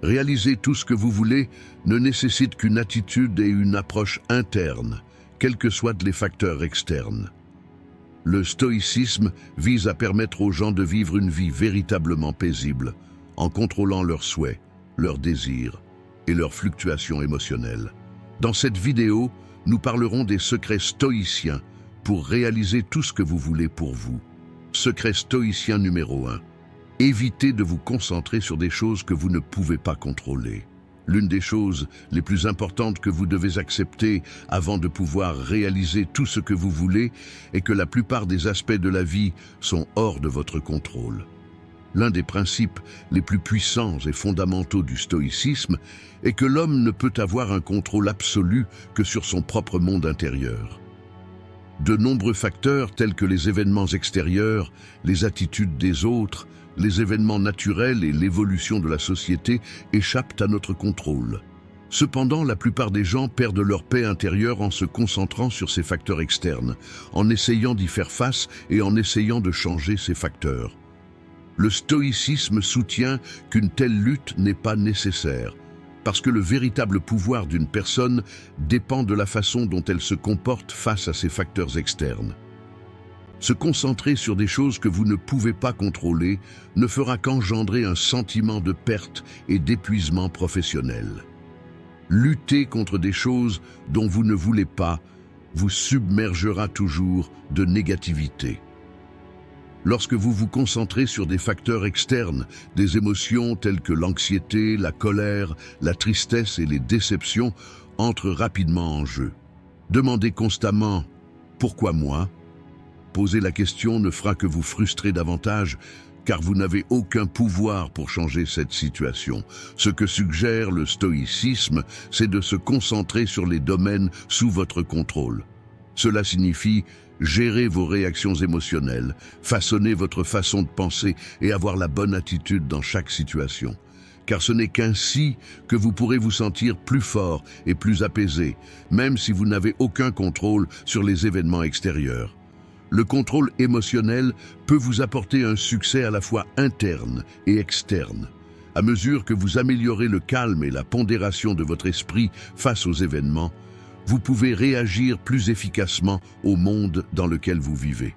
Réaliser tout ce que vous voulez ne nécessite qu'une attitude et une approche interne, quels que soient les facteurs externes. Le stoïcisme vise à permettre aux gens de vivre une vie véritablement paisible, en contrôlant leurs souhaits, leurs désirs et leurs fluctuations émotionnelles. Dans cette vidéo, nous parlerons des secrets stoïciens pour réaliser tout ce que vous voulez pour vous. Secret stoïcien numéro 1. Évitez de vous concentrer sur des choses que vous ne pouvez pas contrôler. L'une des choses les plus importantes que vous devez accepter avant de pouvoir réaliser tout ce que vous voulez est que la plupart des aspects de la vie sont hors de votre contrôle. L'un des principes les plus puissants et fondamentaux du stoïcisme est que l'homme ne peut avoir un contrôle absolu que sur son propre monde intérieur. De nombreux facteurs tels que les événements extérieurs, les attitudes des autres, les événements naturels et l'évolution de la société échappent à notre contrôle. Cependant, la plupart des gens perdent leur paix intérieure en se concentrant sur ces facteurs externes, en essayant d'y faire face et en essayant de changer ces facteurs. Le stoïcisme soutient qu'une telle lutte n'est pas nécessaire, parce que le véritable pouvoir d'une personne dépend de la façon dont elle se comporte face à ces facteurs externes. Se concentrer sur des choses que vous ne pouvez pas contrôler ne fera qu'engendrer un sentiment de perte et d'épuisement professionnel. Lutter contre des choses dont vous ne voulez pas vous submergera toujours de négativité. Lorsque vous vous concentrez sur des facteurs externes, des émotions telles que l'anxiété, la colère, la tristesse et les déceptions entrent rapidement en jeu. Demandez constamment « Pourquoi moi ?» Poser la question ne fera que vous frustrer davantage, car vous n'avez aucun pouvoir pour changer cette situation. Ce que suggère le stoïcisme, c'est de se concentrer sur les domaines sous votre contrôle. Cela signifie gérer vos réactions émotionnelles, façonner votre façon de penser et avoir la bonne attitude dans chaque situation. Car ce n'est qu'ainsi que vous pourrez vous sentir plus fort et plus apaisé, même si vous n'avez aucun contrôle sur les événements extérieurs. Le contrôle émotionnel peut vous apporter un succès à la fois interne et externe. À mesure que vous améliorez le calme et la pondération de votre esprit face aux événements, vous pouvez réagir plus efficacement au monde dans lequel vous vivez.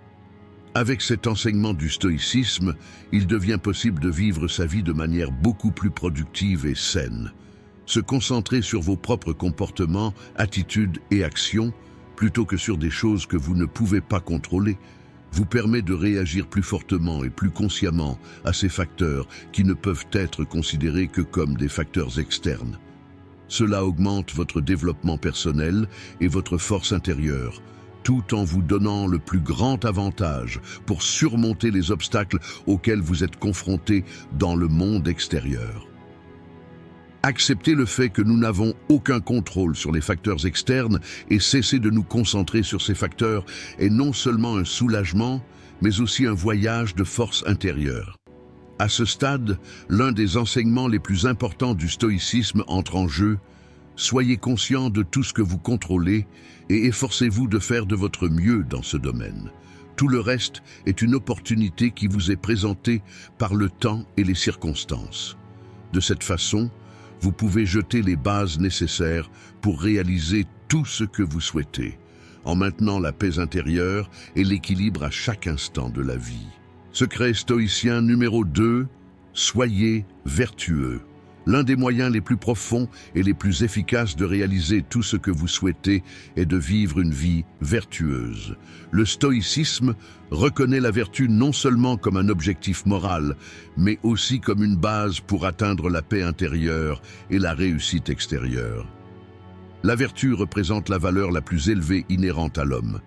Avec cet enseignement du stoïcisme, il devient possible de vivre sa vie de manière beaucoup plus productive et saine. Se concentrer sur vos propres comportements, attitudes et actions, plutôt que sur des choses que vous ne pouvez pas contrôler, vous permet de réagir plus fortement et plus consciemment à ces facteurs qui ne peuvent être considérés que comme des facteurs externes. Cela augmente votre développement personnel et votre force intérieure, tout en vous donnant le plus grand avantage pour surmonter les obstacles auxquels vous êtes confrontés dans le monde extérieur. Accepter le fait que nous n'avons aucun contrôle sur les facteurs externes et cesser de nous concentrer sur ces facteurs est non seulement un soulagement, mais aussi un voyage de force intérieure. À ce stade, l'un des enseignements les plus importants du stoïcisme entre en jeu. Soyez conscient de tout ce que vous contrôlez et efforcez-vous de faire de votre mieux dans ce domaine. Tout le reste est une opportunité qui vous est présentée par le temps et les circonstances. De cette façon, vous pouvez jeter les bases nécessaires pour réaliser tout ce que vous souhaitez, en maintenant la paix intérieure et l'équilibre à chaque instant de la vie. Secret stoïcien numéro 2, soyez vertueux. L'un des moyens les plus profonds et les plus efficaces de réaliser tout ce que vous souhaitez est de vivre une vie vertueuse. Le stoïcisme reconnaît la vertu non seulement comme un objectif moral, mais aussi comme une base pour atteindre la paix intérieure et la réussite extérieure. La vertu représente la valeur la plus élevée inhérente à l'homme.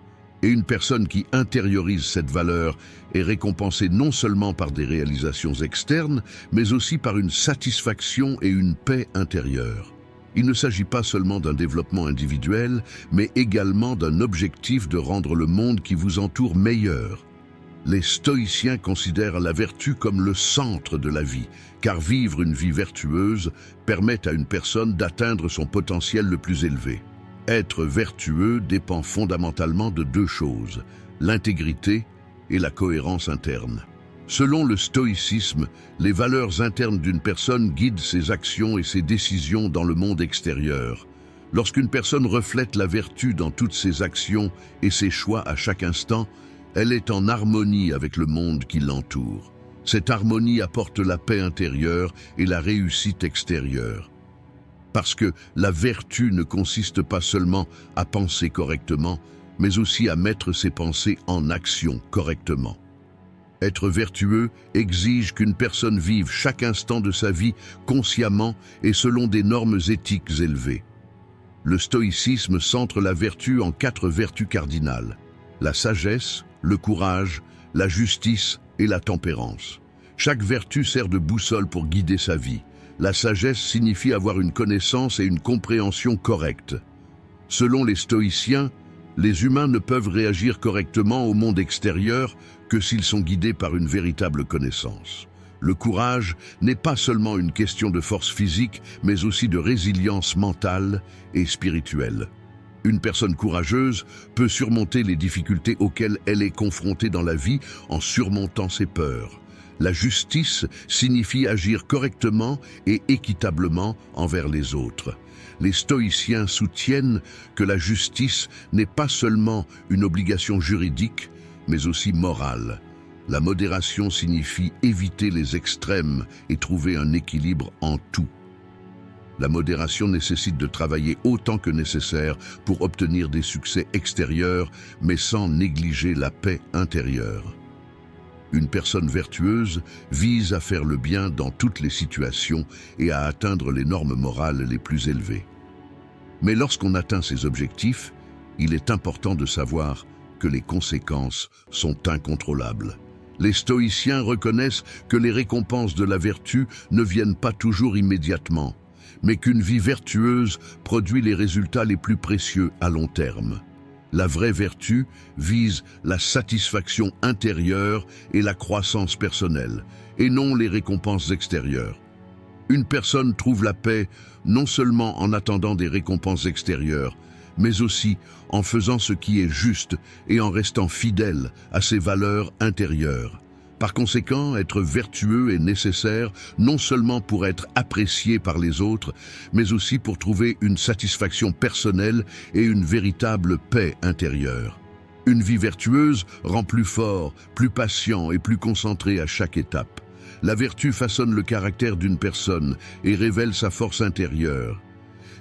Et une personne qui intériorise cette valeur est récompensée non seulement par des réalisations externes, mais aussi par une satisfaction et une paix intérieure. Il ne s'agit pas seulement d'un développement individuel, mais également d'un objectif de rendre le monde qui vous entoure meilleur. Les stoïciens considèrent la vertu comme le centre de la vie, car vivre une vie vertueuse permet à une personne d'atteindre son potentiel le plus élevé. Être vertueux dépend fondamentalement de deux choses, l'intégrité et la cohérence interne. Selon le stoïcisme, les valeurs internes d'une personne guident ses actions et ses décisions dans le monde extérieur. Lorsqu'une personne reflète la vertu dans toutes ses actions et ses choix à chaque instant, elle est en harmonie avec le monde qui l'entoure. Cette harmonie apporte la paix intérieure et la réussite extérieure. Parce que la vertu ne consiste pas seulement à penser correctement, mais aussi à mettre ses pensées en action correctement. Être vertueux exige qu'une personne vive chaque instant de sa vie consciemment et selon des normes éthiques élevées. Le stoïcisme centre la vertu en 4 vertus cardinales: la sagesse, le courage, la justice et la tempérance. Chaque vertu sert de boussole pour guider sa vie. La sagesse signifie avoir une connaissance et une compréhension correcte. Selon les stoïciens, les humains ne peuvent réagir correctement au monde extérieur que s'ils sont guidés par une véritable connaissance. Le courage n'est pas seulement une question de force physique, mais aussi de résilience mentale et spirituelle. Une personne courageuse peut surmonter les difficultés auxquelles elle est confrontée dans la vie en surmontant ses peurs. La justice signifie agir correctement et équitablement envers les autres. Les stoïciens soutiennent que la justice n'est pas seulement une obligation juridique, mais aussi morale. La modération signifie éviter les extrêmes et trouver un équilibre en tout. La modération nécessite de travailler autant que nécessaire pour obtenir des succès extérieurs, mais sans négliger la paix intérieure. Une personne vertueuse vise à faire le bien dans toutes les situations et à atteindre les normes morales les plus élevées. Mais lorsqu'on atteint ces objectifs, il est important de savoir que les conséquences sont incontrôlables. Les stoïciens reconnaissent que les récompenses de la vertu ne viennent pas toujours immédiatement, mais qu'une vie vertueuse produit les résultats les plus précieux à long terme. La vraie vertu vise la satisfaction intérieure et la croissance personnelle, et non les récompenses extérieures. Une personne trouve la paix non seulement en attendant des récompenses extérieures, mais aussi en faisant ce qui est juste et en restant fidèle à ses valeurs intérieures. Par conséquent, être vertueux est nécessaire non seulement pour être apprécié par les autres, mais aussi pour trouver une satisfaction personnelle et une véritable paix intérieure. Une vie vertueuse rend plus fort, plus patient et plus concentré à chaque étape. La vertu façonne le caractère d'une personne et révèle sa force intérieure.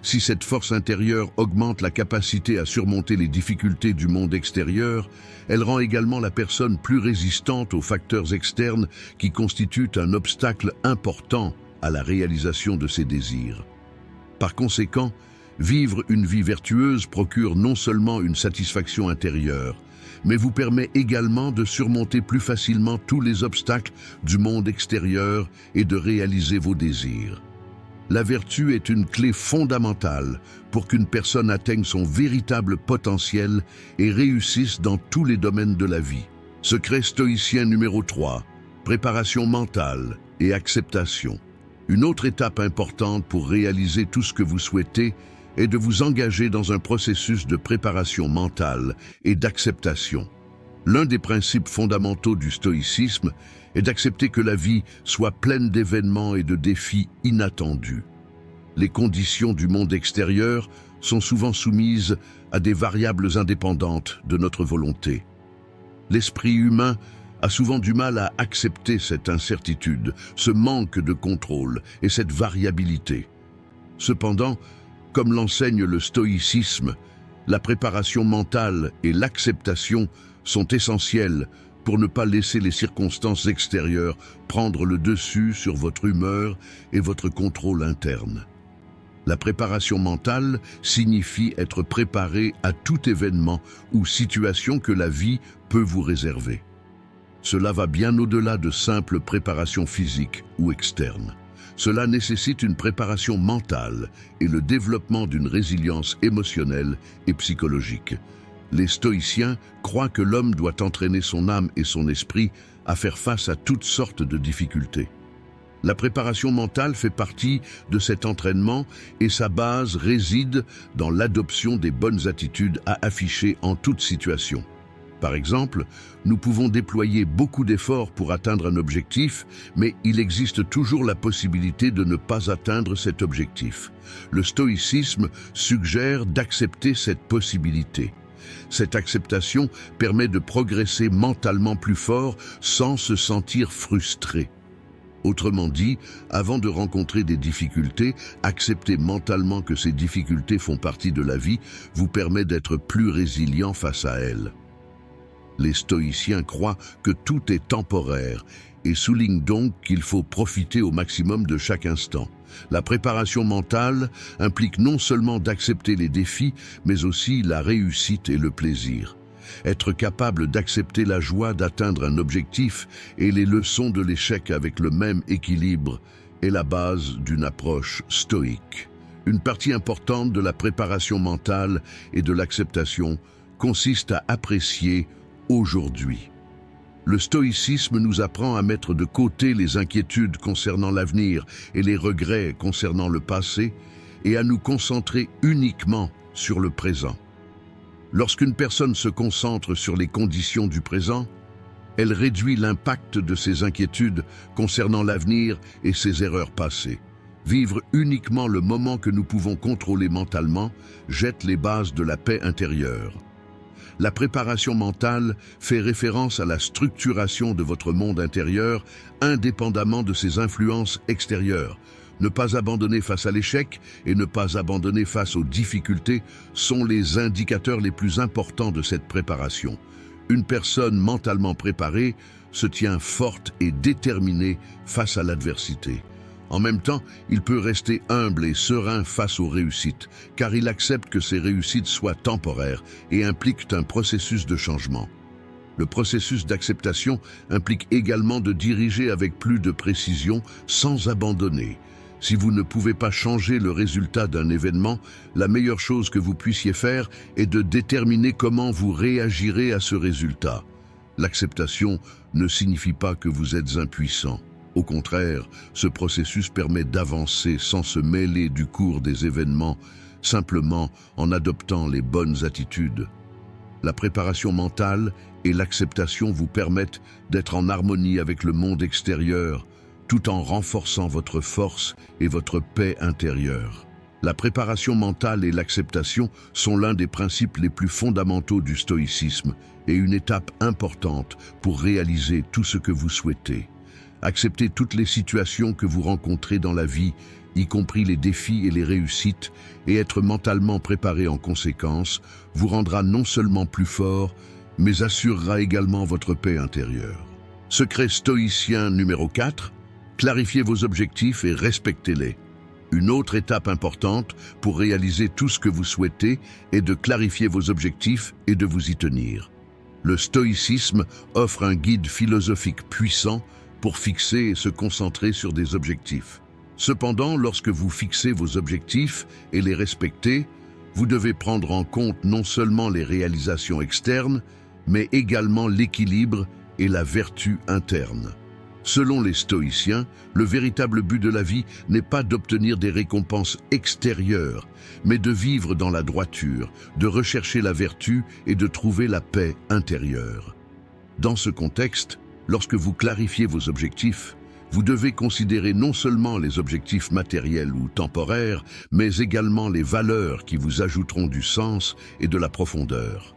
Si cette force intérieure augmente la capacité à surmonter les difficultés du monde extérieur, elle rend également la personne plus résistante aux facteurs externes qui constituent un obstacle important à la réalisation de ses désirs. Par conséquent, vivre une vie vertueuse procure non seulement une satisfaction intérieure, mais vous permet également de surmonter plus facilement tous les obstacles du monde extérieur et de réaliser vos désirs. La vertu est une clé fondamentale pour qu'une personne atteigne son véritable potentiel et réussisse dans tous les domaines de la vie. Secret stoïcien numéro 3, préparation mentale et acceptation. Une autre étape importante pour réaliser tout ce que vous souhaitez est de vous engager dans un processus de préparation mentale et d'acceptation. L'un des principes fondamentaux du stoïcisme est d'accepter que la vie soit pleine d'événements et de défis inattendus. Les conditions du monde extérieur sont souvent soumises à des variables indépendantes de notre volonté. L'esprit humain a souvent du mal à accepter cette incertitude, ce manque de contrôle et cette variabilité. Cependant, comme l'enseigne le stoïcisme, la préparation mentale et l'acceptation sont essentielles pour ne pas laisser les circonstances extérieures prendre le dessus sur votre humeur et votre contrôle interne. La préparation mentale signifie être préparé à tout événement ou situation que la vie peut vous réserver. Cela va bien au-delà de simples préparations physiques ou externes. Cela nécessite une préparation mentale et le développement d'une résilience émotionnelle et psychologique. Les stoïciens croient que l'homme doit entraîner son âme et son esprit à faire face à toutes sortes de difficultés. La préparation mentale fait partie de cet entraînement et sa base réside dans l'adoption des bonnes attitudes à afficher en toute situation. Par exemple, nous pouvons déployer beaucoup d'efforts pour atteindre un objectif, mais il existe toujours la possibilité de ne pas atteindre cet objectif. Le stoïcisme suggère d'accepter cette possibilité. Cette acceptation permet de progresser mentalement plus fort sans se sentir frustré. Autrement dit, avant de rencontrer des difficultés, accepter mentalement que ces difficultés font partie de la vie vous permet d'être plus résilient face à elles. Les stoïciens croient que tout est temporaire et soulignent donc qu'il faut profiter au maximum de chaque instant. La préparation mentale implique non seulement d'accepter les défis, mais aussi la réussite et le plaisir. Être capable d'accepter la joie d'atteindre un objectif et les leçons de l'échec avec le même équilibre est la base d'une approche stoïque. Une partie importante de la préparation mentale et de l'acceptation consiste à apprécier aujourd'hui. Le stoïcisme nous apprend à mettre de côté les inquiétudes concernant l'avenir et les regrets concernant le passé et à nous concentrer uniquement sur le présent. Lorsqu'une personne se concentre sur les conditions du présent, elle réduit l'impact de ses inquiétudes concernant l'avenir et ses erreurs passées. Vivre uniquement le moment que nous pouvons contrôler mentalement jette les bases de la paix intérieure. La préparation mentale fait référence à la structuration de votre monde intérieur indépendamment de ses influences extérieures. Ne pas abandonner face à l'échec et ne pas abandonner face aux difficultés sont les indicateurs les plus importants de cette préparation. Une personne mentalement préparée se tient forte et déterminée face à l'adversité. En même temps, il peut rester humble et serein face aux réussites, car il accepte que ces réussites soient temporaires et impliquent un processus de changement. Le processus d'acceptation implique également de diriger avec plus de précision sans abandonner. Si vous ne pouvez pas changer le résultat d'un événement, la meilleure chose que vous puissiez faire est de déterminer comment vous réagirez à ce résultat. L'acceptation ne signifie pas que vous êtes impuissant. Au contraire, ce processus permet d'avancer sans se mêler du cours des événements, simplement en adoptant les bonnes attitudes. La préparation mentale et l'acceptation vous permettent d'être en harmonie avec le monde extérieur, tout en renforçant votre force et votre paix intérieure. La préparation mentale et l'acceptation sont l'un des principes les plus fondamentaux du stoïcisme et une étape importante pour réaliser tout ce que vous souhaitez. Accepter toutes les situations que vous rencontrez dans la vie, y compris les défis et les réussites, et être mentalement préparé en conséquence, vous rendra non seulement plus fort, mais assurera également votre paix intérieure. Secret stoïcien numéro 4, clarifiez vos objectifs et respectez-les. Une autre étape importante pour réaliser tout ce que vous souhaitez est de clarifier vos objectifs et de vous y tenir. Le stoïcisme offre un guide philosophique puissant pour fixer et se concentrer sur des objectifs. Cependant, lorsque vous fixez vos objectifs et les respectez, vous devez prendre en compte non seulement les réalisations externes, mais également l'équilibre et la vertu interne. Selon les stoïciens, le véritable but de la vie n'est pas d'obtenir des récompenses extérieures, mais de vivre dans la droiture, de rechercher la vertu et de trouver la paix intérieure. Dans ce contexte, lorsque vous clarifiez vos objectifs, vous devez considérer non seulement les objectifs matériels ou temporaires, mais également les valeurs qui vous ajouteront du sens et de la profondeur.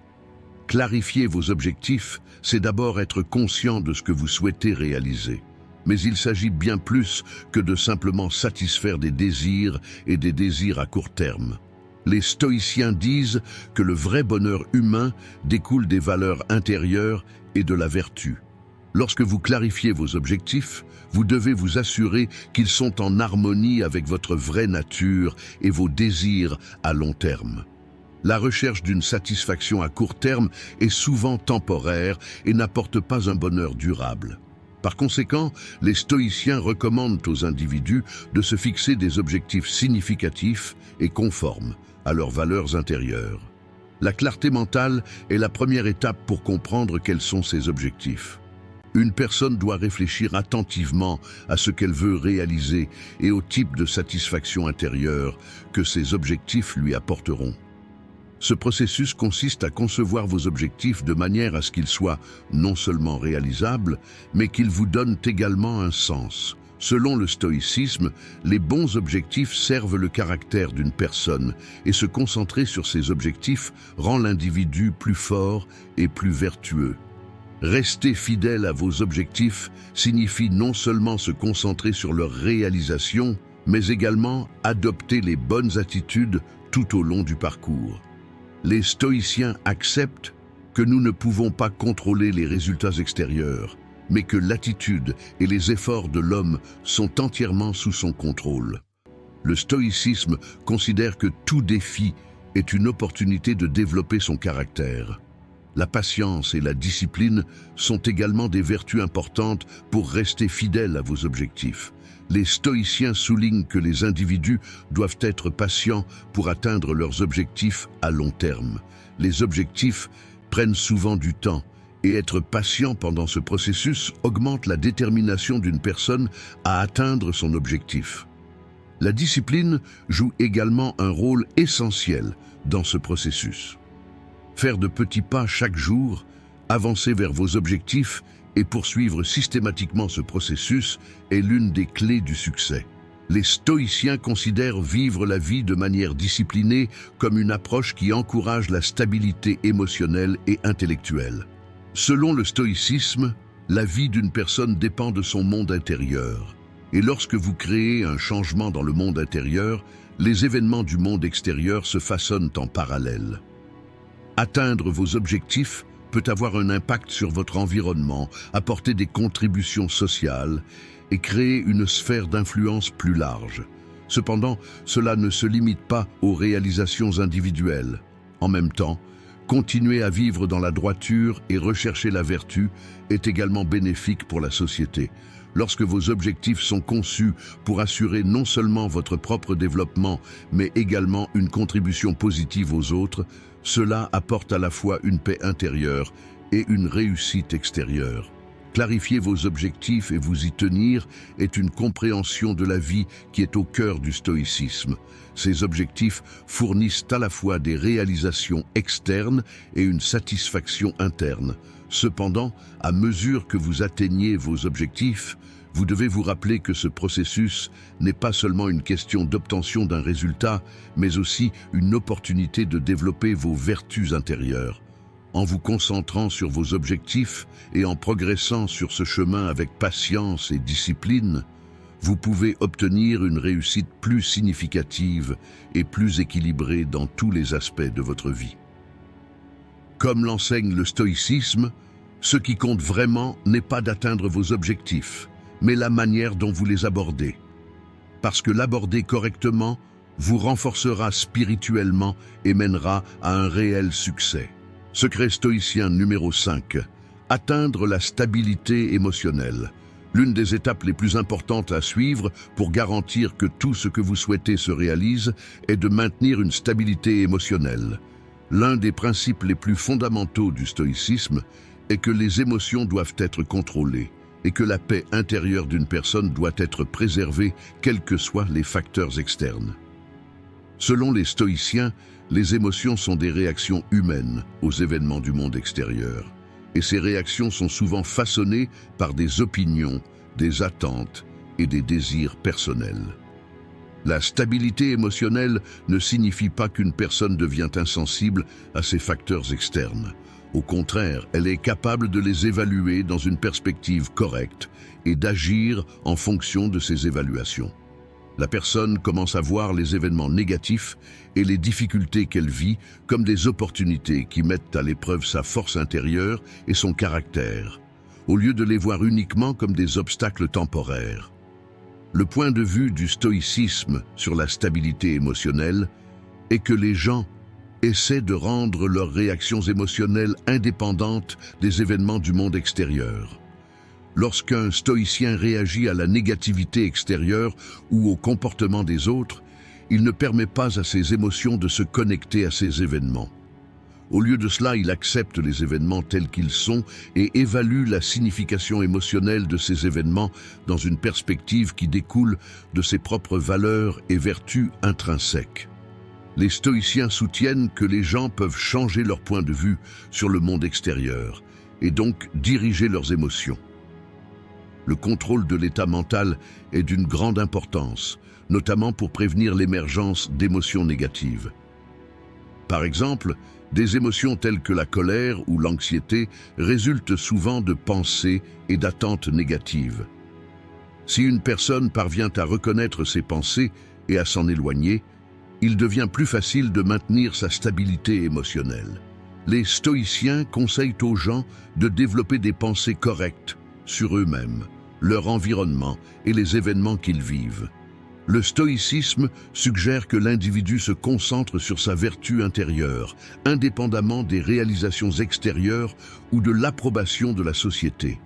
Clarifier vos objectifs, c'est d'abord être conscient de ce que vous souhaitez réaliser. Mais il s'agit bien plus que de simplement satisfaire des désirs et des désirs à court terme. Les stoïciens disent que le vrai bonheur humain découle des valeurs intérieures et de la vertu. Lorsque vous clarifiez vos objectifs, vous devez vous assurer qu'ils sont en harmonie avec votre vraie nature et vos désirs à long terme. La recherche d'une satisfaction à court terme est souvent temporaire et n'apporte pas un bonheur durable. Par conséquent, les stoïciens recommandent aux individus de se fixer des objectifs significatifs et conformes à leurs valeurs intérieures. La clarté mentale est la première étape pour comprendre quels sont ses objectifs. Une personne doit réfléchir attentivement à ce qu'elle veut réaliser et au type de satisfaction intérieure que ses objectifs lui apporteront. Ce processus consiste à concevoir vos objectifs de manière à ce qu'ils soient non seulement réalisables, mais qu'ils vous donnent également un sens. Selon le stoïcisme, les bons objectifs servent le caractère d'une personne et se concentrer sur ces objectifs rend l'individu plus fort et plus vertueux. Rester fidèle à vos objectifs signifie non seulement se concentrer sur leur réalisation, mais également adopter les bonnes attitudes tout au long du parcours. Les stoïciens acceptent que nous ne pouvons pas contrôler les résultats extérieurs, mais que l'attitude et les efforts de l'homme sont entièrement sous son contrôle. Le stoïcisme considère que tout défi est une opportunité de développer son caractère. La patience et la discipline sont également des vertus importantes pour rester fidèles à vos objectifs. Les stoïciens soulignent que les individus doivent être patients pour atteindre leurs objectifs à long terme. Les objectifs prennent souvent du temps et être patient pendant ce processus augmente la détermination d'une personne à atteindre son objectif. La discipline joue également un rôle essentiel dans ce processus. Faire de petits pas chaque jour, avancer vers vos objectifs et poursuivre systématiquement ce processus est l'une des clés du succès. Les stoïciens considèrent vivre la vie de manière disciplinée comme une approche qui encourage la stabilité émotionnelle et intellectuelle. Selon le stoïcisme, la vie d'une personne dépend de son monde intérieur. Et lorsque vous créez un changement dans le monde intérieur, les événements du monde extérieur se façonnent en parallèle. Atteindre vos objectifs peut avoir un impact sur votre environnement, apporter des contributions sociales et créer une sphère d'influence plus large. Cependant, cela ne se limite pas aux réalisations individuelles. En même temps, continuer à vivre dans la droiture et rechercher la vertu est également bénéfique pour la société. Lorsque vos objectifs sont conçus pour assurer non seulement votre propre développement, mais également une contribution positive aux autres, cela apporte à la fois une paix intérieure et une réussite extérieure. Clarifier vos objectifs et vous y tenir est une compréhension de la vie qui est au cœur du stoïcisme. Ces objectifs fournissent à la fois des réalisations externes et une satisfaction interne. Cependant, à mesure que vous atteignez vos objectifs, vous devez vous rappeler que ce processus n'est pas seulement une question d'obtention d'un résultat, mais aussi une opportunité de développer vos vertus intérieures. En vous concentrant sur vos objectifs et en progressant sur ce chemin avec patience et discipline, vous pouvez obtenir une réussite plus significative et plus équilibrée dans tous les aspects de votre vie. Comme l'enseigne le stoïcisme, ce qui compte vraiment n'est pas d'atteindre vos objectifs, mais la manière dont vous les abordez. Parce que l'aborder correctement vous renforcera spirituellement et mènera à un réel succès. Secret stoïcien numéro 5. Atteindre la stabilité émotionnelle. L'une des étapes les plus importantes à suivre pour garantir que tout ce que vous souhaitez se réalise est de maintenir une stabilité émotionnelle. L'un des principes les plus fondamentaux du stoïcisme est que les émotions doivent être contrôlées et que la paix intérieure d'une personne doit être préservée quels que soient les facteurs externes. Selon les stoïciens, les émotions sont des réactions humaines aux événements du monde extérieur. Et ces réactions sont souvent façonnées par des opinions, des attentes et des désirs personnels. La stabilité émotionnelle ne signifie pas qu'une personne devient insensible à ces facteurs externes. Au contraire, elle est capable de les évaluer dans une perspective correcte et d'agir en fonction de ces évaluations. La personne commence à voir les événements négatifs et les difficultés qu'elle vit comme des opportunités qui mettent à l'épreuve sa force intérieure et son caractère, au lieu de les voir uniquement comme des obstacles temporaires. Le point de vue du stoïcisme sur la stabilité émotionnelle est que les gens essaient de rendre leurs réactions émotionnelles indépendantes des événements du monde extérieur. Lorsqu'un stoïcien réagit à la négativité extérieure ou au comportement des autres, il ne permet pas à ses émotions de se connecter à ces événements. Au lieu de cela, il accepte les événements tels qu'ils sont et évalue la signification émotionnelle de ces événements dans une perspective qui découle de ses propres valeurs et vertus intrinsèques. Les stoïciens soutiennent que les gens peuvent changer leur point de vue sur le monde extérieur et donc diriger leurs émotions. Le contrôle de l'état mental est d'une grande importance, notamment pour prévenir l'émergence d'émotions négatives. Par exemple, des émotions telles que la colère ou l'anxiété résultent souvent de pensées et d'attentes négatives. Si une personne parvient à reconnaître ses pensées et à s'en éloigner, il devient plus facile de maintenir sa stabilité émotionnelle. Les stoïciens conseillent aux gens de développer des pensées correctes sur eux-mêmes, leur environnement et les événements qu'ils vivent. Le stoïcisme suggère que l'individu se concentre sur sa vertu intérieure, indépendamment des réalisations extérieures ou de l'approbation de la société.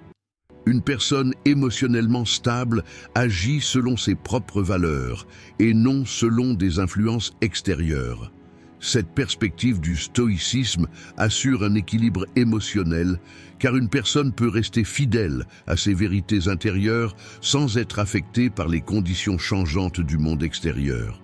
Une personne émotionnellement stable agit selon ses propres valeurs et non selon des influences extérieures. Cette perspective du stoïcisme assure un équilibre émotionnel, car une personne peut rester fidèle à ses vérités intérieures sans être affectée par les conditions changeantes du monde extérieur.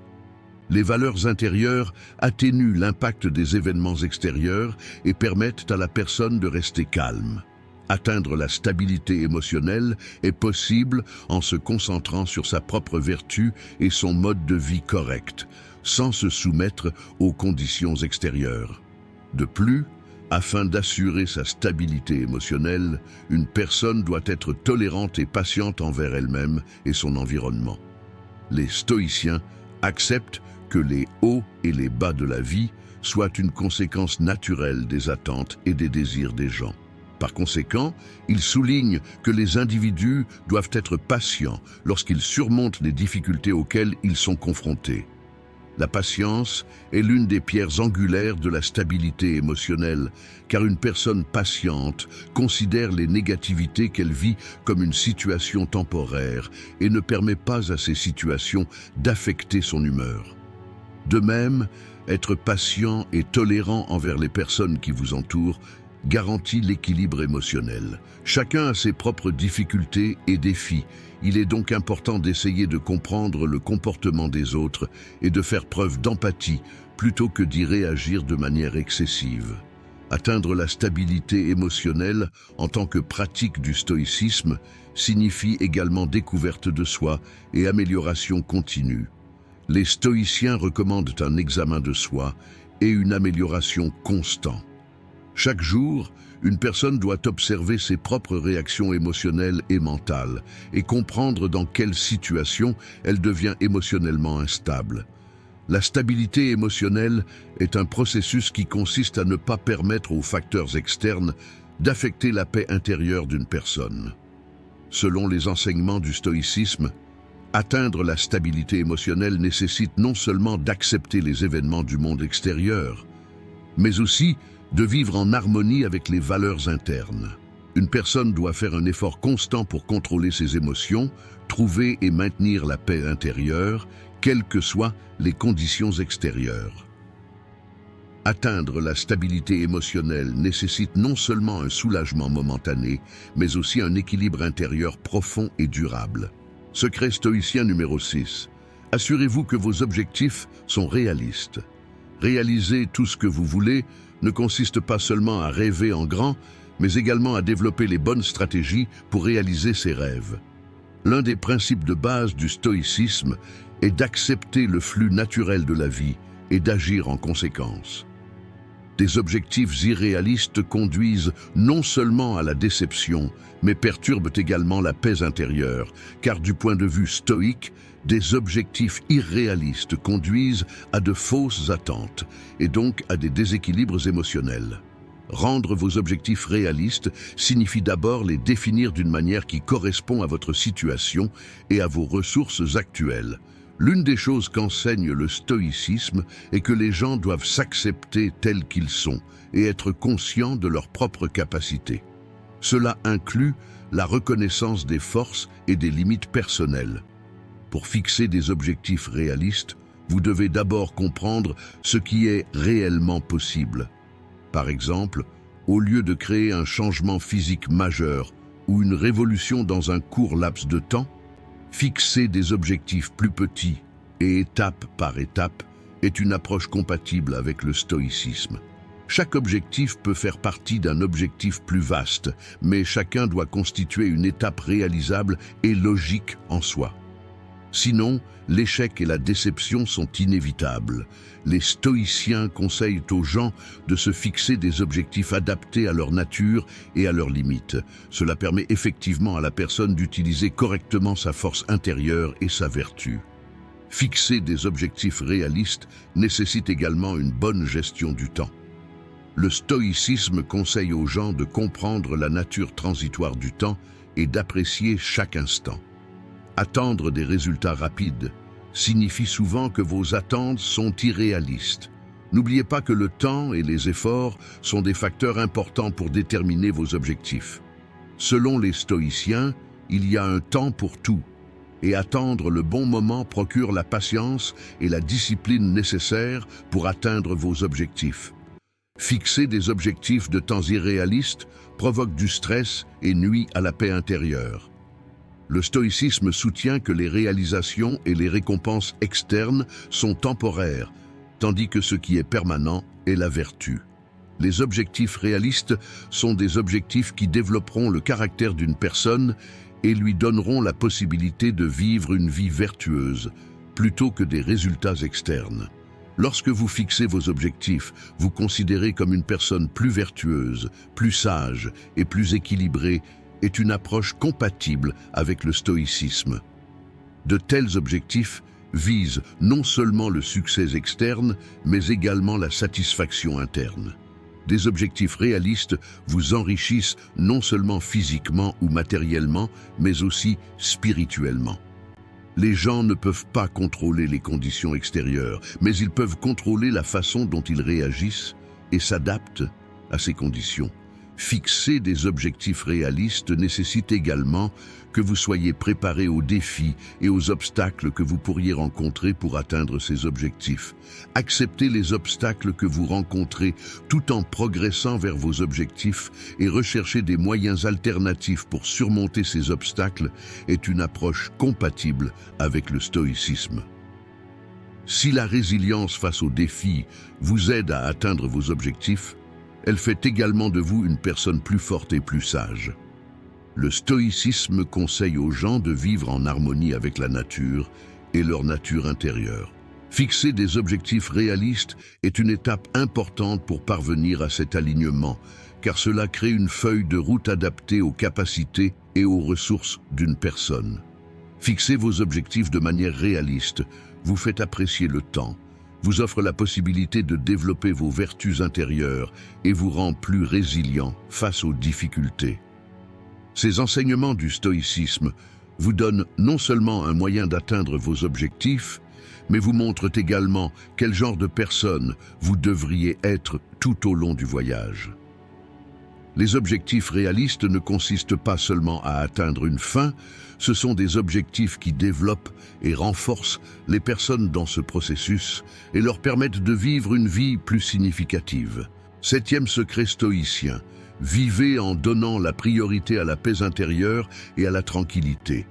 Les valeurs intérieures atténuent l'impact des événements extérieurs et permettent à la personne de rester calme. Atteindre la stabilité émotionnelle est possible en se concentrant sur sa propre vertu et son mode de vie correct, sans se soumettre aux conditions extérieures. De plus, afin d'assurer sa stabilité émotionnelle, une personne doit être tolérante et patiente envers elle-même et son environnement. Les stoïciens acceptent que les hauts et les bas de la vie soient une conséquence naturelle des attentes et des désirs des gens. Par conséquent, ils soulignent que les individus doivent être patients lorsqu'ils surmontent les difficultés auxquelles ils sont confrontés. La patience est l'une des pierres angulaires de la stabilité émotionnelle, car une personne patiente considère les négativités qu'elle vit comme une situation temporaire et ne permet pas à ces situations d'affecter son humeur. De même, être patient et tolérant envers les personnes qui vous entourent garantit l'équilibre émotionnel. Chacun a ses propres difficultés et défis. Il est donc important d'essayer de comprendre le comportement des autres et de faire preuve d'empathie plutôt que d'y réagir de manière excessive. Atteindre la stabilité émotionnelle en tant que pratique du stoïcisme signifie également découverte de soi et amélioration continue. Les stoïciens recommandent un examen de soi et une amélioration constante. Chaque jour, une personne doit observer ses propres réactions émotionnelles et mentales et comprendre dans quelle situation elle devient émotionnellement instable. La stabilité émotionnelle est un processus qui consiste à ne pas permettre aux facteurs externes d'affecter la paix intérieure d'une personne. Selon les enseignements du stoïcisme, atteindre la stabilité émotionnelle nécessite non seulement d'accepter les événements du monde extérieur, mais aussi de vivre en harmonie avec les valeurs internes. Une personne doit faire un effort constant pour contrôler ses émotions, trouver et maintenir la paix intérieure, quelles que soient les conditions extérieures. Atteindre la stabilité émotionnelle nécessite non seulement un soulagement momentané, mais aussi un équilibre intérieur profond et durable. Secret stoïcien numéro 6. Assurez-vous que vos objectifs sont réalistes. Réaliser tout ce que vous voulez ne consiste pas seulement à rêver en grand, mais également à développer les bonnes stratégies pour réaliser ses rêves. L'un des principes de base du stoïcisme est d'accepter le flux naturel de la vie et d'agir en conséquence. Des objectifs irréalistes conduisent non seulement à la déception, mais perturbent également la paix intérieure, car du point de vue stoïque, des objectifs irréalistes conduisent à de fausses attentes et donc à des déséquilibres émotionnels. Rendre vos objectifs réalistes signifie d'abord les définir d'une manière qui correspond à votre situation et à vos ressources actuelles. L'une des choses qu'enseigne le stoïcisme est que les gens doivent s'accepter tels qu'ils sont et être conscients de leurs propres capacités. Cela inclut la reconnaissance des forces et des limites personnelles. Pour fixer des objectifs réalistes, vous devez d'abord comprendre ce qui est réellement possible. Par exemple, au lieu de créer un changement physique majeur ou une révolution dans un court laps de temps, fixez des objectifs plus petits et étape par étape, est une approche compatible avec le stoïcisme. Chaque objectif peut faire partie d'un objectif plus vaste, mais chacun doit constituer une étape réalisable et logique en soi. Sinon, l'échec et la déception sont inévitables. Les stoïciens conseillent aux gens de se fixer des objectifs adaptés à leur nature et à leurs limites. Cela permet effectivement à la personne d'utiliser correctement sa force intérieure et sa vertu. Fixer des objectifs réalistes nécessite également une bonne gestion du temps. Le stoïcisme conseille aux gens de comprendre la nature transitoire du temps et d'apprécier chaque instant. Attendre des résultats rapides signifie souvent que vos attentes sont irréalistes. N'oubliez pas que le temps et les efforts sont des facteurs importants pour déterminer vos objectifs. Selon les stoïciens, il y a un temps pour tout, et attendre le bon moment procure la patience et la discipline nécessaires pour atteindre vos objectifs. Fixer des objectifs de temps irréalistes provoque du stress et nuit à la paix intérieure. Le stoïcisme soutient que les réalisations et les récompenses externes sont temporaires, tandis que ce qui est permanent est la vertu. Les objectifs réalistes sont des objectifs qui développeront le caractère d'une personne et lui donneront la possibilité de vivre une vie vertueuse, plutôt que des résultats externes. Lorsque vous fixez vos objectifs, vous considérez comme une personne plus vertueuse, plus sage et plus équilibrée est une approche compatible avec le stoïcisme. De tels objectifs visent non seulement le succès externe, mais également la satisfaction interne. Des objectifs réalistes vous enrichissent non seulement physiquement ou matériellement, mais aussi spirituellement. Les gens ne peuvent pas contrôler les conditions extérieures, mais ils peuvent contrôler la façon dont ils réagissent et s'adaptent à ces conditions. Fixer des objectifs réalistes nécessite également que vous soyez préparé aux défis et aux obstacles que vous pourriez rencontrer pour atteindre ces objectifs. Accepter les obstacles que vous rencontrez tout en progressant vers vos objectifs et rechercher des moyens alternatifs pour surmonter ces obstacles est une approche compatible avec le stoïcisme. Si la résilience face aux défis vous aide à atteindre vos objectifs, elle fait également de vous une personne plus forte et plus sage. Le stoïcisme conseille aux gens de vivre en harmonie avec la nature et leur nature intérieure. Fixer des objectifs réalistes est une étape importante pour parvenir à cet alignement, car cela crée une feuille de route adaptée aux capacités et aux ressources d'une personne. Fixer vos objectifs de manière réaliste vous fait apprécier le temps, vous offre la possibilité de développer vos vertus intérieures et vous rend plus résilient face aux difficultés. Ces enseignements du stoïcisme vous donnent non seulement un moyen d'atteindre vos objectifs, mais vous montrent également quel genre de personne vous devriez être tout au long du voyage. Les objectifs réalistes ne consistent pas seulement à atteindre une fin, ce sont des objectifs qui développent et renforcent les personnes dans ce processus et leur permettent de vivre une vie plus significative. Septième secret stoïcien, vivez en donnant la priorité à la paix intérieure et à la tranquillité.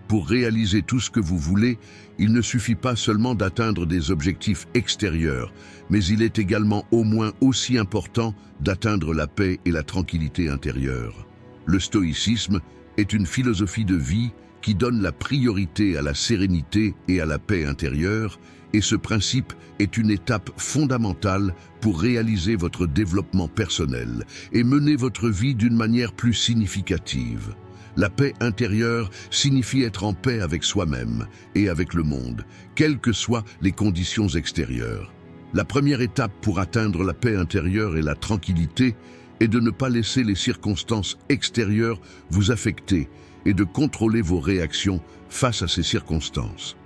Pour réaliser tout ce que vous voulez, il ne suffit pas seulement d'atteindre des objectifs extérieurs, mais il est également au moins aussi important d'atteindre la paix et la tranquillité intérieure. Le stoïcisme est une philosophie de vie qui donne la priorité à la sérénité et à la paix intérieure, et ce principe est une étape fondamentale pour réaliser votre développement personnel et mener votre vie d'une manière plus significative. La paix intérieure signifie être en paix avec soi-même et avec le monde, quelles que soient les conditions extérieures. La première étape pour atteindre la paix intérieure et la tranquillité est de ne pas laisser les circonstances extérieures vous affecter et de contrôler vos réactions face à ces circonstances.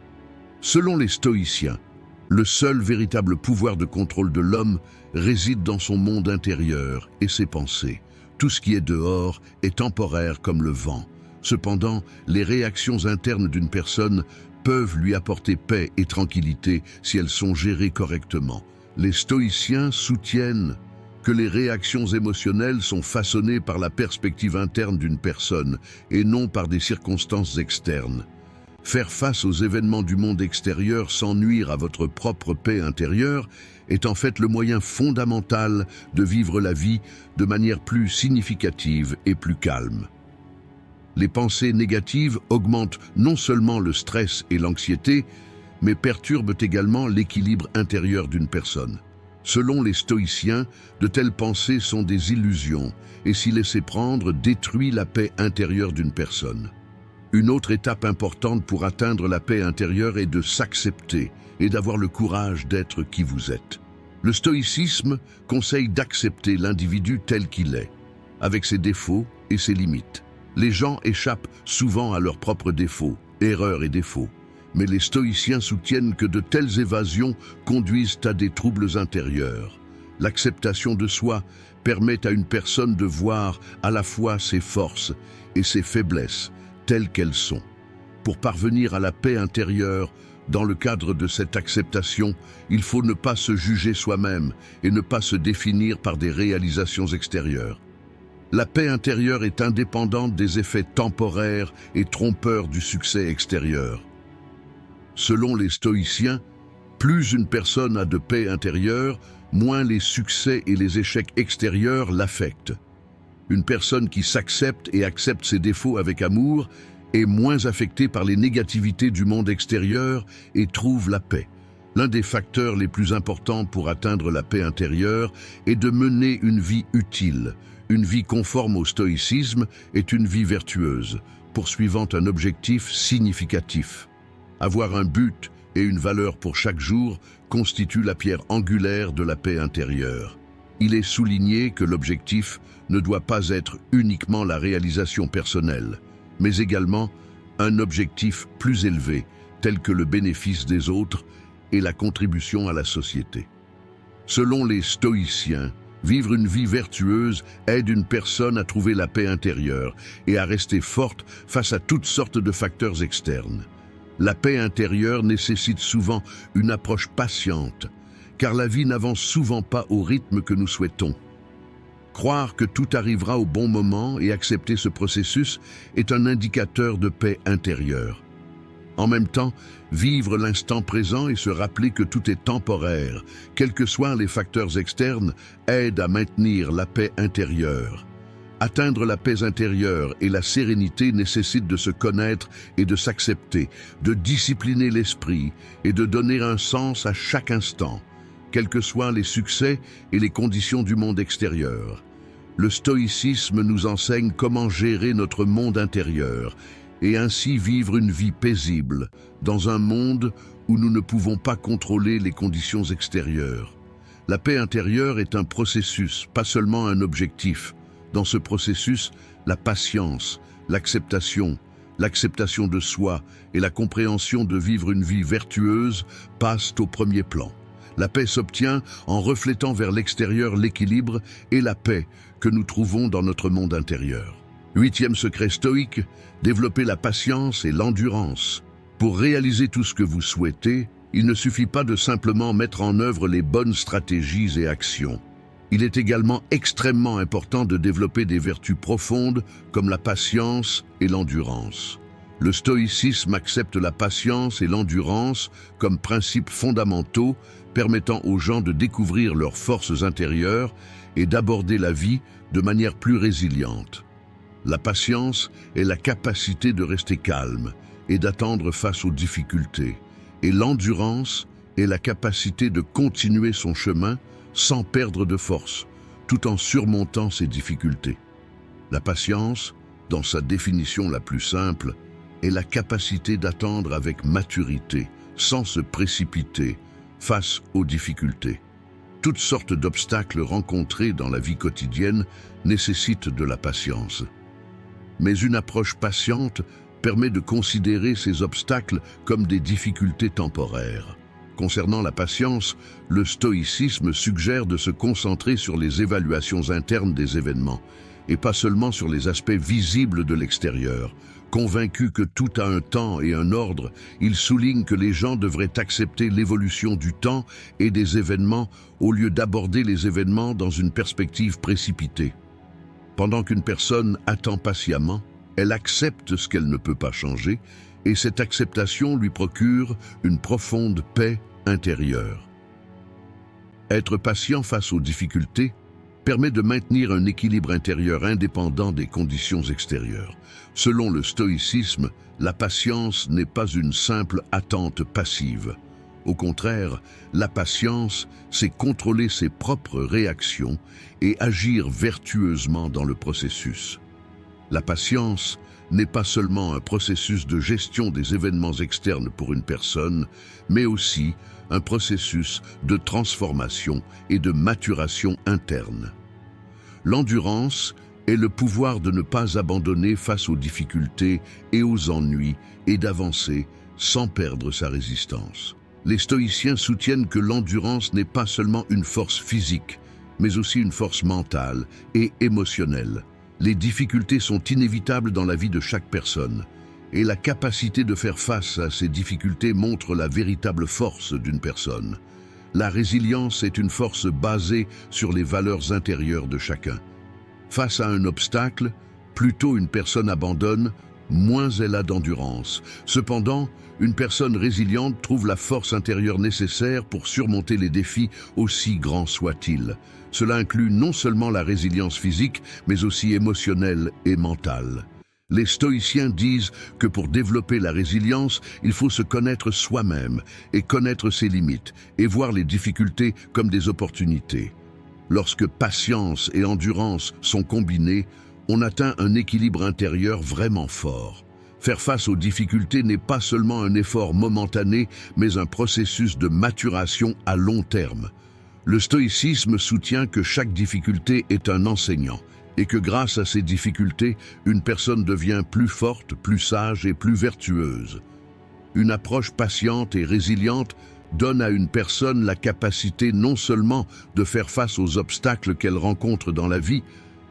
Selon les stoïciens, le seul véritable pouvoir de contrôle de l'homme réside dans son monde intérieur et ses pensées. Tout ce qui est dehors est temporaire comme le vent. Cependant, les réactions internes d'une personne peuvent lui apporter paix et tranquillité si elles sont gérées correctement. Les stoïciens soutiennent que les réactions émotionnelles sont façonnées par la perspective interne d'une personne et non par des circonstances externes. Faire face aux événements du monde extérieur sans nuire à votre propre paix intérieure est en fait le moyen fondamental de vivre la vie de manière plus significative et plus calme. Les pensées négatives augmentent non seulement le stress et l'anxiété, mais perturbent également l'équilibre intérieur d'une personne. Selon les stoïciens, de telles pensées sont des illusions et s'y laisser prendre détruit la paix intérieure d'une personne. Une autre étape importante pour atteindre la paix intérieure est de s'accepter et d'avoir le courage d'être qui vous êtes. Le stoïcisme conseille d'accepter l'individu tel qu'il est, avec ses défauts et ses limites. Les gens échappent souvent à leurs propres défauts, erreurs et défauts, mais les stoïciens soutiennent que de telles évasions conduisent à des troubles intérieurs. L'acceptation de soi permet à une personne de voir à la fois ses forces et ses faiblesses, telles qu'elles sont. Pour parvenir à la paix intérieure, dans le cadre de cette acceptation, il faut ne pas se juger soi-même et ne pas se définir par des réalisations extérieures. La paix intérieure est indépendante des effets temporaires et trompeurs du succès extérieur. Selon les stoïciens, plus une personne a de paix intérieure, moins les succès et les échecs extérieurs l'affectent. Une personne qui s'accepte et accepte ses défauts avec amour est moins affectée par les négativités du monde extérieur et trouve la paix. L'un des facteurs les plus importants pour atteindre la paix intérieure est de mener une vie utile. Une vie conforme au stoïcisme est une vie vertueuse, poursuivant un objectif significatif. Avoir un but et une valeur pour chaque jour constitue la pierre angulaire de la paix intérieure. Il est souligné que l'objectif ne doit pas être uniquement la réalisation personnelle, mais également un objectif plus élevé, tel que le bénéfice des autres et la contribution à la société. Selon les stoïciens, vivre une vie vertueuse aide une personne à trouver la paix intérieure et à rester forte face à toutes sortes de facteurs externes. La paix intérieure nécessite souvent une approche patiente, car la vie n'avance souvent pas au rythme que nous souhaitons. Croire que tout arrivera au bon moment et accepter ce processus est un indicateur de paix intérieure. En même temps, vivre l'instant présent et se rappeler que tout est temporaire, quels que soient les facteurs externes, aide à maintenir la paix intérieure. Atteindre la paix intérieure et la sérénité nécessitent de se connaître et de s'accepter, de discipliner l'esprit et de donner un sens à chaque instant, quels que soient les succès et les conditions du monde extérieur. Le stoïcisme nous enseigne comment gérer notre monde intérieur et ainsi vivre une vie paisible dans un monde où nous ne pouvons pas contrôler les conditions extérieures. La paix intérieure est un processus, pas seulement un objectif. Dans ce processus, la patience, l'acceptation de soi et la compréhension de vivre une vie vertueuse passent au premier plan. La paix s'obtient en reflétant vers l'extérieur l'équilibre et la paix que nous trouvons dans notre monde intérieur. 8e secret stoïque, développer la patience et l'endurance. Pour réaliser tout ce que vous souhaitez, il ne suffit pas de simplement mettre en œuvre les bonnes stratégies et actions. Il est également extrêmement important de développer des vertus profondes comme la patience et l'endurance. Le stoïcisme accepte la patience et l'endurance comme principes fondamentaux permettant aux gens de découvrir leurs forces intérieures et d'aborder la vie de manière plus résiliente. La patience est la capacité de rester calme et d'attendre face aux difficultés, et l'endurance est la capacité de continuer son chemin sans perdre de force, tout en surmontant ses difficultés. La patience, dans sa définition la plus simple, est la capacité d'attendre avec maturité, sans se précipiter, face aux difficultés. Toutes sortes d'obstacles rencontrés dans la vie quotidienne nécessitent de la patience. Mais une approche patiente permet de considérer ces obstacles comme des difficultés temporaires. Concernant la patience, le stoïcisme suggère de se concentrer sur les évaluations internes des événements, et pas seulement sur les aspects visibles de l'extérieur. Convaincu que tout a un temps et un ordre, il souligne que les gens devraient accepter l'évolution du temps et des événements au lieu d'aborder les événements dans une perspective précipitée. Pendant qu'une personne attend patiemment, elle accepte ce qu'elle ne peut pas changer et cette acceptation lui procure une profonde paix intérieure. Être patient face aux difficultés permet de maintenir un équilibre intérieur indépendant des conditions extérieures. Selon le stoïcisme, la patience n'est pas une simple attente passive. Au contraire, la patience, c'est contrôler ses propres réactions et agir vertueusement dans le processus. La patience n'est pas seulement un processus de gestion des événements externes pour une personne, mais aussi un processus de transformation et de maturation interne. L'endurance est le pouvoir de ne pas abandonner face aux difficultés et aux ennuis et d'avancer sans perdre sa résistance. Les stoïciens soutiennent que l'endurance n'est pas seulement une force physique, mais aussi une force mentale et émotionnelle. Les difficultés sont inévitables dans la vie de chaque personne, et la capacité de faire face à ces difficultés montre la véritable force d'une personne. La résilience est une force basée sur les valeurs intérieures de chacun. Face à un obstacle, plus tôt une personne abandonne, moins elle a d'endurance. Cependant, une personne résiliente trouve la force intérieure nécessaire pour surmonter les défis, aussi grands soient-ils. Cela inclut non seulement la résilience physique, mais aussi émotionnelle et mentale. Les stoïciens disent que pour développer la résilience, il faut se connaître soi-même et connaître ses limites, et voir les difficultés comme des opportunités. Lorsque patience et endurance sont combinées, on atteint un équilibre intérieur vraiment fort. Faire face aux difficultés n'est pas seulement un effort momentané, mais un processus de maturation à long terme. Le stoïcisme soutient que chaque difficulté est un enseignant, et que grâce à ces difficultés, une personne devient plus forte, plus sage et plus vertueuse. Une approche patiente et résiliente donne à une personne la capacité non seulement de faire face aux obstacles qu'elle rencontre dans la vie,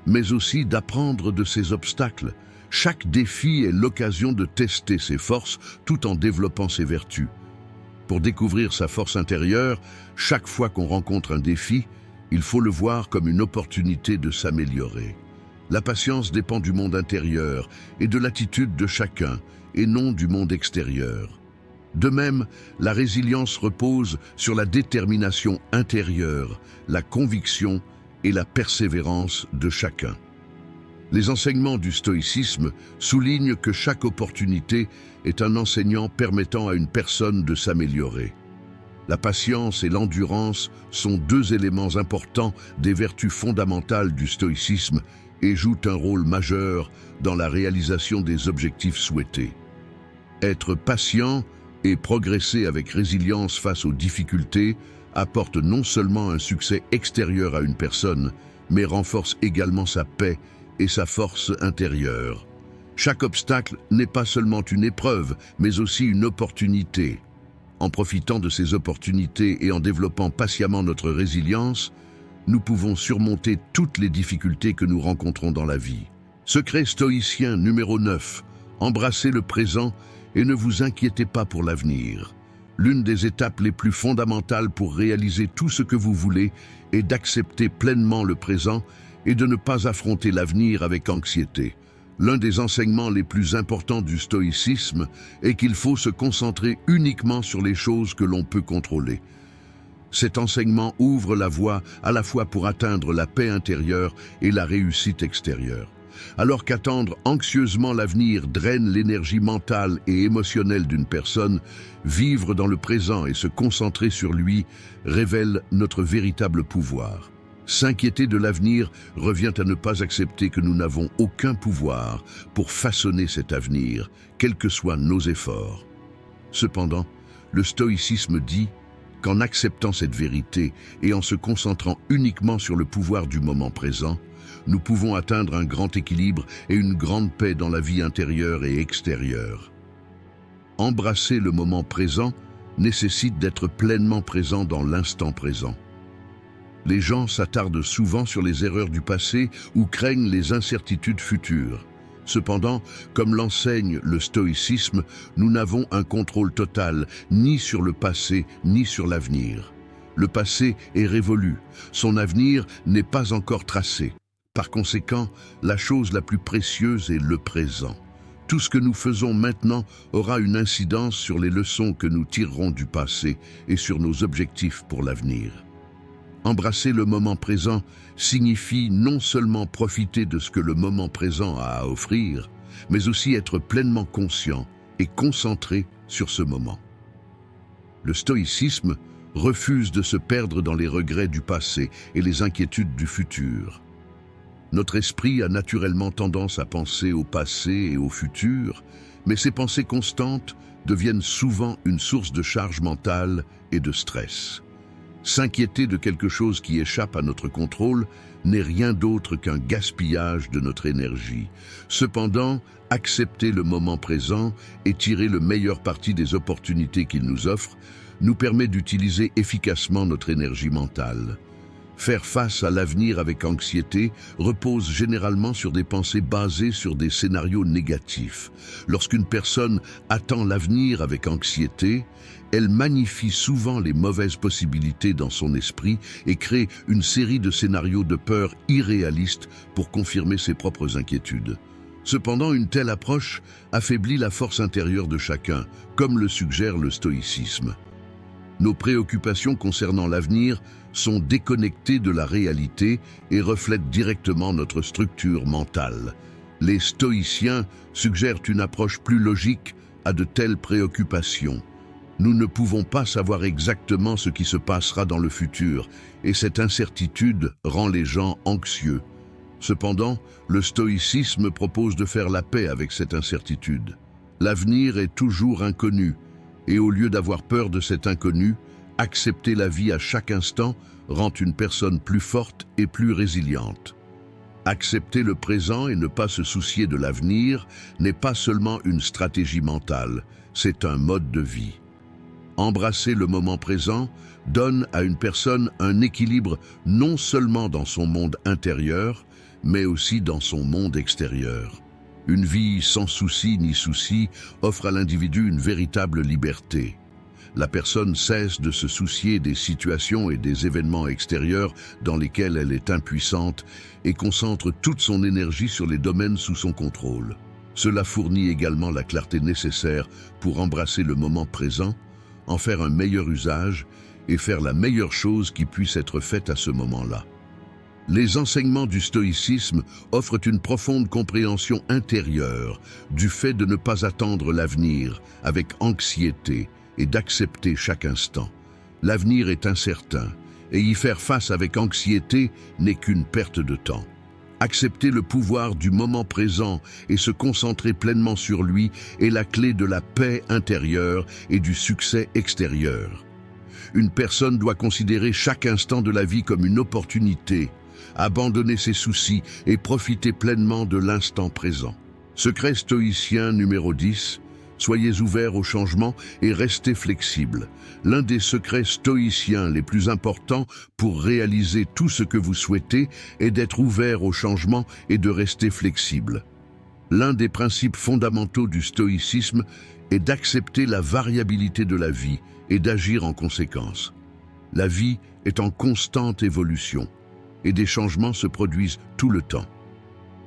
mais aussi d'apprendre de ces obstacles. Chaque défi est l'occasion de tester ses forces tout en développant ses vertus. Pour découvrir sa force intérieure, chaque fois qu'on rencontre un défi, il faut le voir comme une opportunité de s'améliorer. La patience dépend du monde intérieur et de l'attitude de chacun, et non du monde extérieur. De même, la résilience repose sur la détermination intérieure, la conviction et la persévérance de chacun. Les enseignements du stoïcisme soulignent que chaque opportunité est un enseignant permettant à une personne de s'améliorer. La patience et l'endurance sont deux éléments importants des vertus fondamentales du stoïcisme et jouent un rôle majeur dans la réalisation des objectifs souhaités. Être patient et progresser avec résilience face aux difficultés apporte non seulement un succès extérieur à une personne, mais renforce également sa paix et sa force intérieure. Chaque obstacle n'est pas seulement une épreuve, mais aussi une opportunité. En profitant de ces opportunités et en développant patiemment notre résilience, nous pouvons surmonter toutes les difficultés que nous rencontrons dans la vie. Secret stoïcien numéro 9. Embrassez le présent et ne vous inquiétez pas pour l'avenir. L'une des étapes les plus fondamentales pour réaliser tout ce que vous voulez est d'accepter pleinement le présent et de ne pas affronter l'avenir avec anxiété. L'un des enseignements les plus importants du stoïcisme est qu'il faut se concentrer uniquement sur les choses que l'on peut contrôler. Cet enseignement ouvre la voie à la fois pour atteindre la paix intérieure et la réussite extérieure. Alors qu'attendre anxieusement l'avenir draine l'énergie mentale et émotionnelle d'une personne, vivre dans le présent et se concentrer sur lui révèle notre véritable pouvoir. S'inquiéter de l'avenir revient à ne pas accepter que nous n'avons aucun pouvoir pour façonner cet avenir, quels que soient nos efforts. Cependant, le stoïcisme dit qu'en acceptant cette vérité et en se concentrant uniquement sur le pouvoir du moment présent, nous pouvons atteindre un grand équilibre et une grande paix dans la vie intérieure et extérieure. Embrasser le moment présent nécessite d'être pleinement présent dans l'instant présent. Les gens s'attardent souvent sur les erreurs du passé ou craignent les incertitudes futures. Cependant, comme l'enseigne le stoïcisme, nous n'avons un contrôle total ni sur le passé ni sur l'avenir. Le passé est révolu, son avenir n'est pas encore tracé. Par conséquent, la chose la plus précieuse est le présent. Tout ce que nous faisons maintenant aura une incidence sur les leçons que nous tirerons du passé et sur nos objectifs pour l'avenir. Embrasser le moment présent signifie non seulement profiter de ce que le moment présent a à offrir, mais aussi être pleinement conscient et concentré sur ce moment. Le stoïcisme refuse de se perdre dans les regrets du passé et les inquiétudes du futur. Notre esprit a naturellement tendance à penser au passé et au futur, mais ces pensées constantes deviennent souvent une source de charge mentale et de stress. S'inquiéter de quelque chose qui échappe à notre contrôle n'est rien d'autre qu'un gaspillage de notre énergie. Cependant, accepter le moment présent et tirer le meilleur parti des opportunités qu'il nous offre nous permet d'utiliser efficacement notre énergie mentale. Faire face à l'avenir avec anxiété repose généralement sur des pensées basées sur des scénarios négatifs. Lorsqu'une personne attend l'avenir avec anxiété, elle magnifie souvent les mauvaises possibilités dans son esprit et crée une série de scénarios de peur irréalistes pour confirmer ses propres inquiétudes. Cependant, une telle approche affaiblit la force intérieure de chacun, comme le suggère le stoïcisme. Nos préoccupations concernant l'avenir sont déconnectées de la réalité et reflètent directement notre structure mentale. Les stoïciens suggèrent une approche plus logique à de telles préoccupations. Nous ne pouvons pas savoir exactement ce qui se passera dans le futur, et cette incertitude rend les gens anxieux. Cependant, le stoïcisme propose de faire la paix avec cette incertitude. L'avenir est toujours inconnu, et au lieu d'avoir peur de cet inconnu, accepter la vie à chaque instant rend une personne plus forte et plus résiliente. Accepter le présent et ne pas se soucier de l'avenir n'est pas seulement une stratégie mentale, c'est un mode de vie. Embrasser le moment présent donne à une personne un équilibre non seulement dans son monde intérieur, mais aussi dans son monde extérieur. Une vie sans souci ni souci offre à l'individu une véritable liberté. La personne cesse de se soucier des situations et des événements extérieurs dans lesquels elle est impuissante et concentre toute son énergie sur les domaines sous son contrôle. Cela fournit également la clarté nécessaire pour embrasser le moment présent, en faire un meilleur usage et faire la meilleure chose qui puisse être faite à ce moment-là. Les enseignements du stoïcisme offrent une profonde compréhension intérieure du fait de ne pas attendre l'avenir avec anxiété et d'accepter chaque instant. L'avenir est incertain et y faire face avec anxiété n'est qu'une perte de temps. Accepter le pouvoir du moment présent et se concentrer pleinement sur lui est la clé de la paix intérieure et du succès extérieur. Une personne doit considérer chaque instant de la vie comme une opportunité, abandonner ses soucis et profiter pleinement de l'instant présent. Secret stoïcien numéro 10. Soyez ouverts au changement et restez flexibles. L'un des secrets stoïciens les plus importants pour réaliser tout ce que vous souhaitez est d'être ouvert au changement et de rester flexible. L'un des principes fondamentaux du stoïcisme est d'accepter la variabilité de la vie et d'agir en conséquence. La vie est en constante évolution et des changements se produisent tout le temps.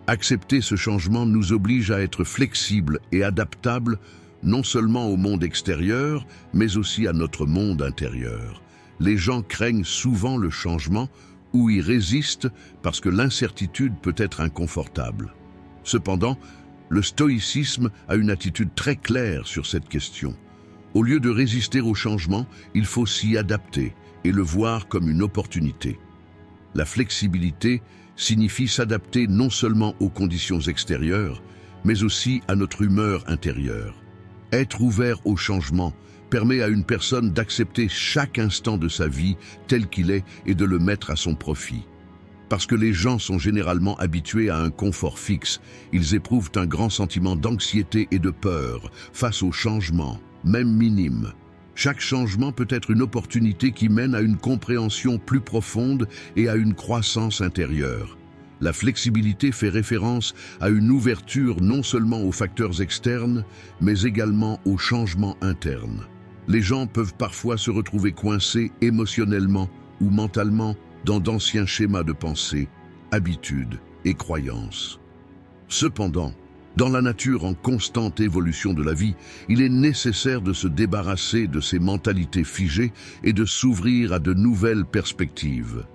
Accepter ce changement nous oblige à être flexibles et adaptables non seulement au monde extérieur, mais aussi à notre monde intérieur. Les gens craignent souvent le changement ou y résistent parce que l'incertitude peut être inconfortable. Cependant, le stoïcisme a une attitude très claire sur cette question. Au lieu de résister au changement, il faut s'y adapter et le voir comme une opportunité. La flexibilité signifie s'adapter non seulement aux conditions extérieures, mais aussi à notre humeur intérieure. Être ouvert au changement permet à une personne d'accepter chaque instant de sa vie tel qu'il est et de le mettre à son profit. Parce que les gens sont généralement habitués à un confort fixe, ils éprouvent un grand sentiment d'anxiété et de peur face au changement, même minime. Chaque changement peut être une opportunité qui mène à une compréhension plus profonde et à une croissance intérieure. La flexibilité fait référence à une ouverture non seulement aux facteurs externes, mais également aux changements internes. Les gens peuvent parfois se retrouver coincés émotionnellement ou mentalement dans d'anciens schémas de pensée, habitudes et croyances. Cependant, Dans la nature en constante évolution de la vie, il est nécessaire de se débarrasser de ces mentalités figées et de s'ouvrir à de nouvelles perspectives.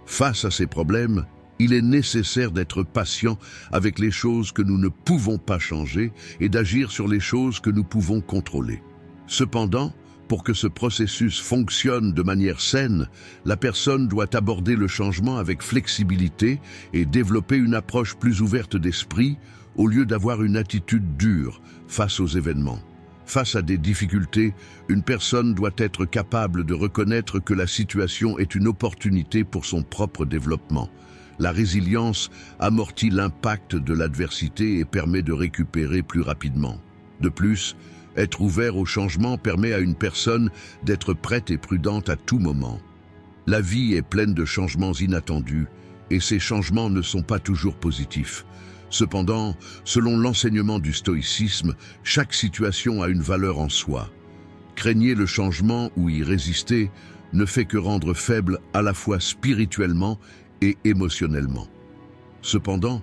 Face à ces problèmes, il est nécessaire d'être patient avec les choses que nous ne pouvons pas changer et d'agir sur les choses que nous pouvons contrôler. Cependant, pour que ce processus fonctionne de manière saine, la personne doit aborder le changement avec flexibilité et développer une approche plus ouverte d'esprit au lieu d'avoir une attitude dure face aux événements. Face à des difficultés, une personne doit être capable de reconnaître que la situation est une opportunité pour son propre développement. La résilience amortit l'impact de l'adversité et permet de récupérer plus rapidement. De plus, être ouvert au changement permet à une personne d'être prête et prudente à tout moment. La vie est pleine de changements inattendus et ces changements ne sont pas toujours positifs. Cependant, selon l'enseignement du stoïcisme, chaque situation a une valeur en soi. Craigner le changement ou y résister ne fait que rendre faible à la fois spirituellement et émotionnellement. Cependant,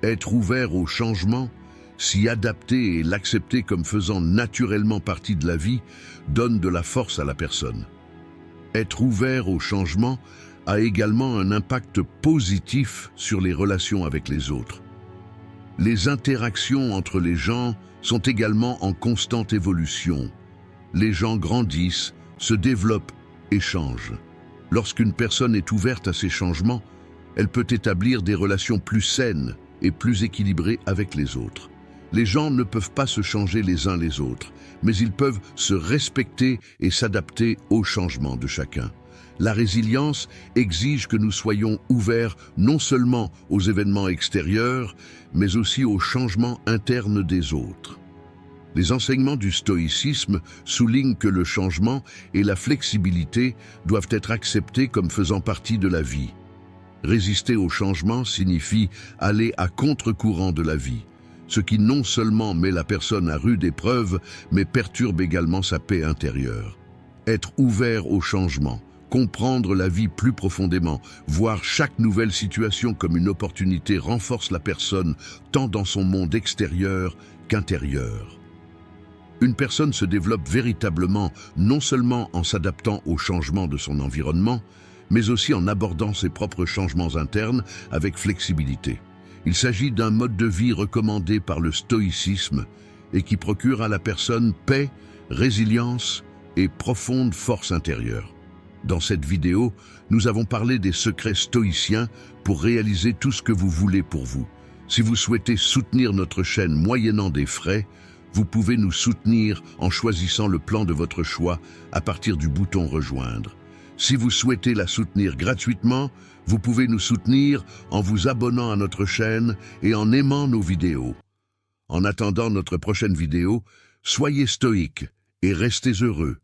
être ouvert au changement, s'y adapter et l'accepter comme faisant naturellement partie de la vie, donne de la force à la personne. Être ouvert au changement a également un impact positif sur les relations avec les autres. Les interactions entre les gens sont également en constante évolution. Les gens grandissent, se développent et changent. Lorsqu'une personne est ouverte à ces changements, elle peut établir des relations plus saines et plus équilibrées avec les autres. Les gens ne peuvent pas se changer les uns les autres, mais ils peuvent se respecter et s'adapter aux changements de chacun. La résilience exige que nous soyons ouverts non seulement aux événements extérieurs, mais aussi aux changements internes des autres. Les enseignements du stoïcisme soulignent que le changement et la flexibilité doivent être acceptés comme faisant partie de la vie. Résister au changement signifie aller à contre-courant de la vie, ce qui non seulement met la personne à rude épreuve, mais perturbe également sa paix intérieure. Être ouvert au changement, comprendre la vie plus profondément, voir chaque nouvelle situation comme une opportunité renforce la personne tant dans son monde extérieur qu'intérieur. Une personne se développe véritablement non seulement en s'adaptant aux changements de son environnement, mais aussi en abordant ses propres changements internes avec flexibilité. Il s'agit d'un mode de vie recommandé par le stoïcisme et qui procure à la personne paix, résilience et profonde force intérieure. Dans cette vidéo, nous avons parlé des secrets stoïciens pour réaliser tout ce que vous voulez pour vous. Si vous souhaitez soutenir notre chaîne moyennant des frais, vous pouvez nous soutenir en choisissant le plan de votre choix à partir du bouton Rejoindre. Si vous souhaitez la soutenir gratuitement, vous pouvez nous soutenir en vous abonnant à notre chaîne et en aimant nos vidéos. En attendant notre prochaine vidéo, soyez stoïques et restez heureux.